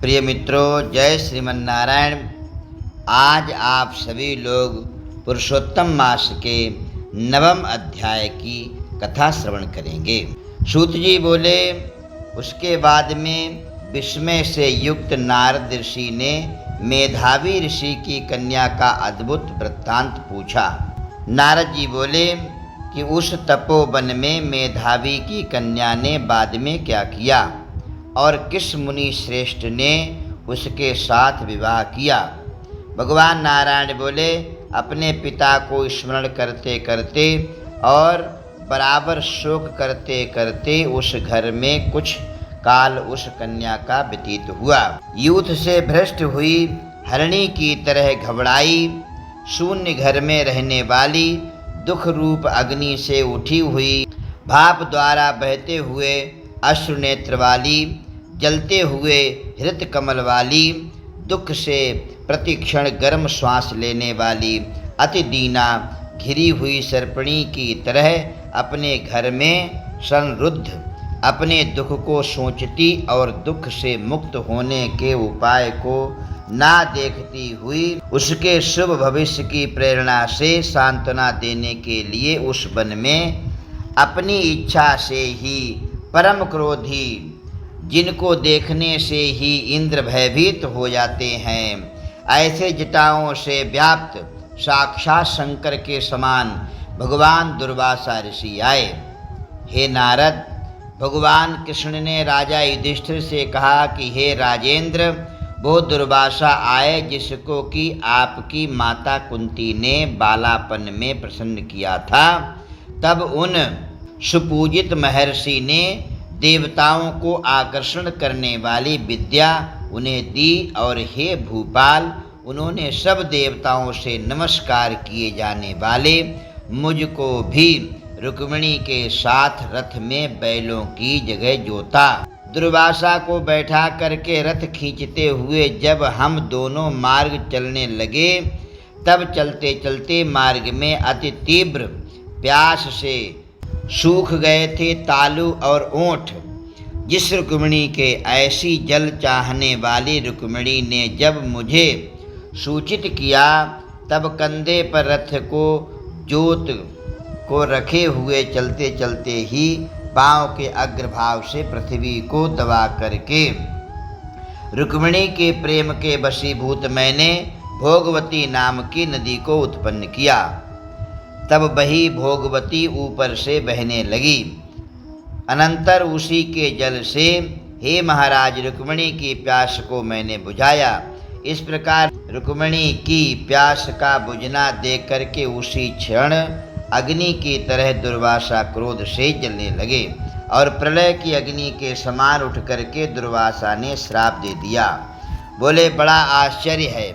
प्रिय मित्रों, जय श्रीमन नारायण। आज आप सभी लोग पुरुषोत्तम मास के 9वें अध्याय की कथा श्रवण करेंगे। सूत जी बोले, उसके बाद में विस्मय से युक्त नारद ऋषि ने मेधावी ऋषि की कन्या का अद्भुत वृत्तांत पूछा। नारद जी बोले कि उस तपोवन में मेधावी की कन्या ने बाद में क्या किया और किस मुनि श्रेष्ठ ने उसके साथ विवाह किया। भगवान नारायण बोले, अपने पिता को स्मरण करते करते और बराबर शोक करते करते उस घर में कुछ काल उस कन्या का व्यतीत हुआ। यूथ से भ्रष्ट हुई हरणी की तरह घबराई, शून्य घर में रहने वाली, दुख रूप अग्नि से उठी हुई, भाप द्वारा बहते हुए अश्रु नेत्र वाली, जलते हुए हृत कमल वाली, दुख से प्रतिक्षण गर्म श्वास लेने वाली, अति दीना घिरी हुई सर्पणी की तरह अपने घर में संरुद्ध, अपने दुख को सोचती और दुख से मुक्त होने के उपाय को ना देखती हुई, उसके शुभ भविष्य की प्रेरणा से सांत्वना देने के लिए उस वन में अपनी इच्छा से ही परम क्रोधी, जिनको देखने से ही इंद्र भयभीत हो जाते हैं, ऐसे जटाओं से व्याप्त साक्षात शंकर के समान भगवान दुर्वासा ऋषि आए। हे नारद, भगवान कृष्ण ने राजा युधिष्ठिर से कहा कि हे राजेंद्र, वो दुर्वासा आए जिसको कि आपकी माता कुंती ने बालापन में प्रसन्न किया था। तब उन सुपूजित महर्षि ने देवताओं को आकर्षण करने वाली विद्या उन्हें दी और हे भूपाल, उन्होंने सब देवताओं से नमस्कार किए जाने वाले मुझको भी रुक्मिणी के साथ रथ में बैलों की जगह जोता। दुर्वासा को बैठा करके रथ खींचते हुए जब हम दोनों मार्ग चलने लगे, तब चलते चलते मार्ग में अति तीव्र प्यास से सूख गए थे तालु और ऊंट। जिस रुक्मिणी के ऐसी जल चाहने वाली रुक्मिणी ने जब मुझे सूचित किया, तब कंधे पर रथ को जोत को रखे हुए चलते चलते ही पांव के अग्रभाग से पृथ्वी को दबा करके रुक्मिणी के प्रेम के वशीभूत मैंने भोगवती नाम की नदी को उत्पन्न किया। तब वही भोगवती ऊपर से बहने लगी। अनंतर उसी के जल से हे महाराज रुक्मिणी की प्यास को मैंने बुझाया। इस प्रकार रुक्मिणी की प्यास का बुझना देख करके उसी क्षण अग्नि की तरह दुर्वासा क्रोध से जलने लगे और प्रलय की अग्नि के समान उठ करके दुर्वासा ने श्राप दे दिया। बोले, बड़ा आश्चर्य है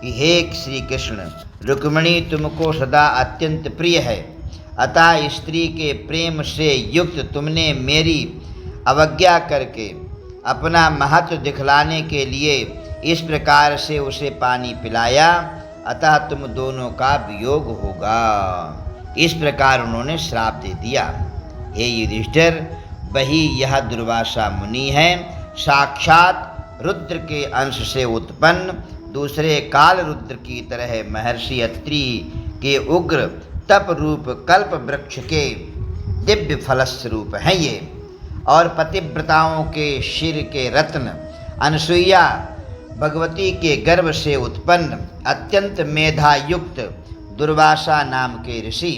कि हे श्री कृष्ण, रुक्मिणी तुमको सदा अत्यंत प्रिय है, अतः स्त्री के प्रेम से युक्त तुमने मेरी अवज्ञा करके अपना महत्व दिखलाने के लिए इस प्रकार से उसे पानी पिलाया, अतः तुम दोनों का वियोग होगा। इस प्रकार उन्होंने श्राप दे दिया। हे युधिष्ठिर, वही यह दुर्वासा मुनि है, साक्षात रुद्र के अंश से उत्पन्न, दूसरे काल रुद्र की तरह महर्षि अत्रि के उग्र तप रूप कल्प वृक्ष के दिव्य फलस्वरूप हैं ये, और पतिव्रताओं के शिर के रत्न, अनसुईया भगवती के गर्भ से उत्पन्न अत्यंत मेधायुक्त दुर्वासा नाम के ऋषि,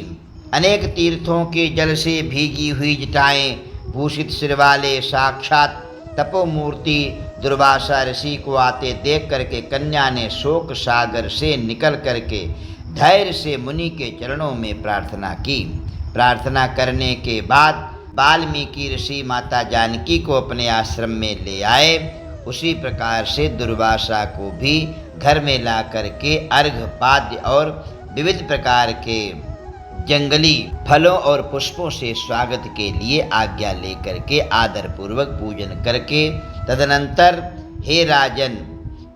अनेक तीर्थों के जल से भीगी हुई जटाएं भूषित सिर वाले साक्षात तपोमूर्ति दुर्वासा ऋषि को आते देख करके कन्या ने शोक सागर से निकल करके धैर्य से मुनि के चरणों में प्रार्थना की। प्रार्थना करने के बाद वाल्मीकि ऋषि माता जानकी को अपने आश्रम में ले आए। उसी प्रकार से दुर्वासा को भी घर में ला करके अर्घ पाद्य और विविध प्रकार के जंगली फलों और पुष्पों से स्वागत के लिए आज्ञा लेकर के आदर पूर्वक पूजन करके तदनंतर हे राजन,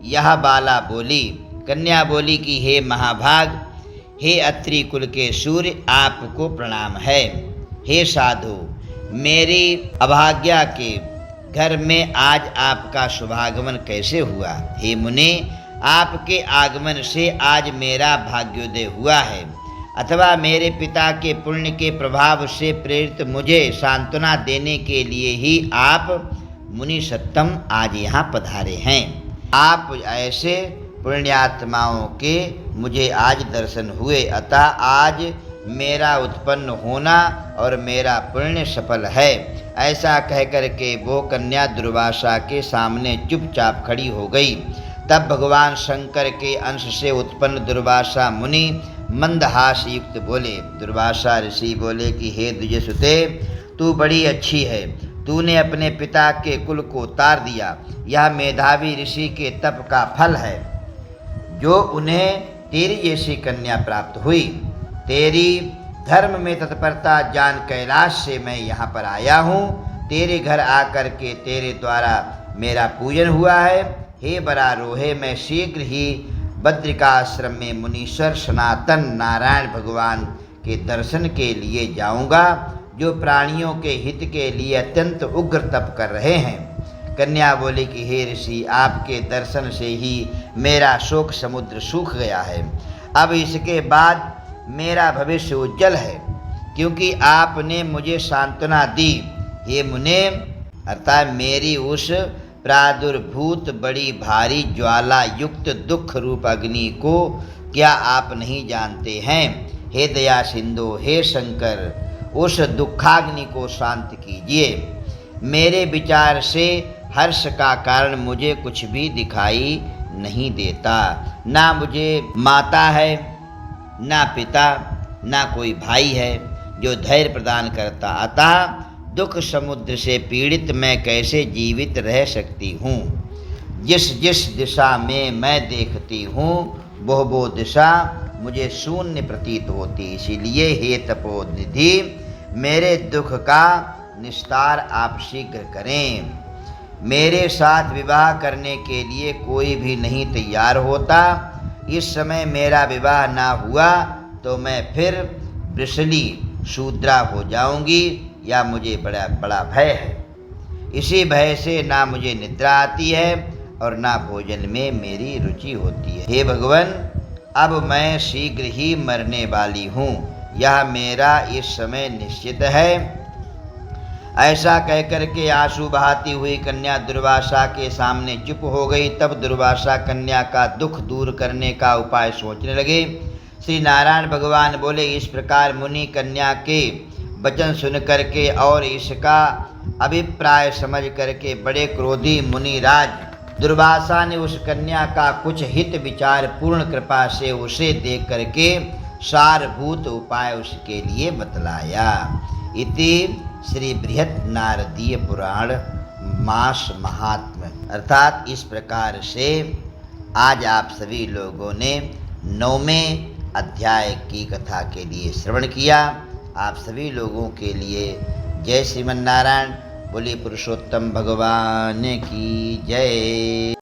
यह बाला बोली, कन्या बोली कि हे महाभाग, हे अत्रि कुल के सूर्य, आपको प्रणाम है। हे साधु, मेरी अभाग्या के घर में आज आपका शुभागमन कैसे हुआ? हे मुने, आपके आगमन से आज मेरा भाग्योदय हुआ है, अथवा मेरे पिता के पुण्य के प्रभाव से प्रेरित मुझे सांत्वना देने के लिए ही आप मुनि सत्तम आज यहाँ पधारे हैं। आप ऐसे पुण्यात्माओं के मुझे आज दर्शन हुए, अतः आज मेरा उत्पन्न होना और मेरा पुण्य सफल है। ऐसा कहकर के वो कन्या दुर्वासा के सामने चुपचाप खड़ी हो गई। तब भगवान शंकर के अंश से उत्पन्न दुर्वासा मुनि मंदहास युक्त बोले। दुर्वासा ऋषि बोले कि हे द्विजसुते, तू बड़ी अच्छी है, तूने अपने पिता के कुल को तार दिया। यह मेधावी ऋषि के तप का फल है जो उन्हें तेरी जैसी कन्या प्राप्त हुई। तेरी धर्म में तत्परता जान कैलाश से मैं यहाँ पर आया हूँ। तेरे घर आकर के तेरे द्वारा मेरा पूजन हुआ है। हे बरारोहे, मैं शीघ्र ही बद्रिकाश्रम में मुनीश्वर सनातन नारायण भगवान के दर्शन के लिए जाऊंगा, जो प्राणियों के हित के लिए अत्यंत उग्र तप कर रहे हैं। कन्या बोली कि हे ऋषि, आपके दर्शन से ही मेरा शोक समुद्र सूख गया है। अब इसके बाद मेरा भविष्य उज्जवल है, क्योंकि आपने मुझे सांत्वना दी। हे मुने, अर्थात मेरी उस प्रादुर्भूत बड़ी भारी ज्वाला युक्त दुख रूप अग्नि को क्या आप नहीं जानते हैं? हे दया सिंधु, हे शंकर, उस दुखाग्नि को शांत कीजिए। मेरे विचार से हर्ष का कारण मुझे कुछ भी दिखाई नहीं देता। ना मुझे माता है, ना पिता, ना कोई भाई है जो धैर्य प्रदान करता। अतः दुख समुद्र से पीड़ित मैं कैसे जीवित रह सकती हूँ? जिस जिस दिशा में मैं देखती हूँ वो दिशा मुझे शून्य प्रतीत होती। इसीलिए हे तपोनिधि, मेरे दुख का निस्तार आप शीघ्र करें। मेरे साथ विवाह करने के लिए कोई भी नहीं तैयार होता। इस समय मेरा विवाह ना हुआ तो मैं फिर वृषली शूद्रा हो जाऊंगी, या मुझे बड़ा भय है। इसी भय से ना मुझे निद्रा आती है और ना भोजन में मेरी रुचि होती है। हे भगवान, अब मैं शीघ्र ही मरने वाली हूँ, यह मेरा इस समय निश्चित है। ऐसा कहकर के आंसू बहाती हुई कन्या दुर्वासा के सामने चुप हो गई। तब दुर्वासा कन्या का दुख दूर करने का उपाय सोचने लगे। श्री नारायण भगवान बोले, इस प्रकार मुनि कन्या के वचन सुन करके और इसका अभिप्राय समझ करके बड़े क्रोधी मुनिराज दुर्वासा ने उस कन्या का कुछ हित विचार पूर्ण कृपा से उसे देख करके सारभूत उपाय उसके लिए बतलाया। इति श्री बृहत नारदीय पुराण मास महात्म्य, अर्थात इस प्रकार से आज आप सभी लोगों ने 9वें अध्याय की कथा के लिए श्रवण किया। आप सभी लोगों के लिए जय श्रीमन नारायण। बोलिए पुरुषोत्तम भगवान की जय।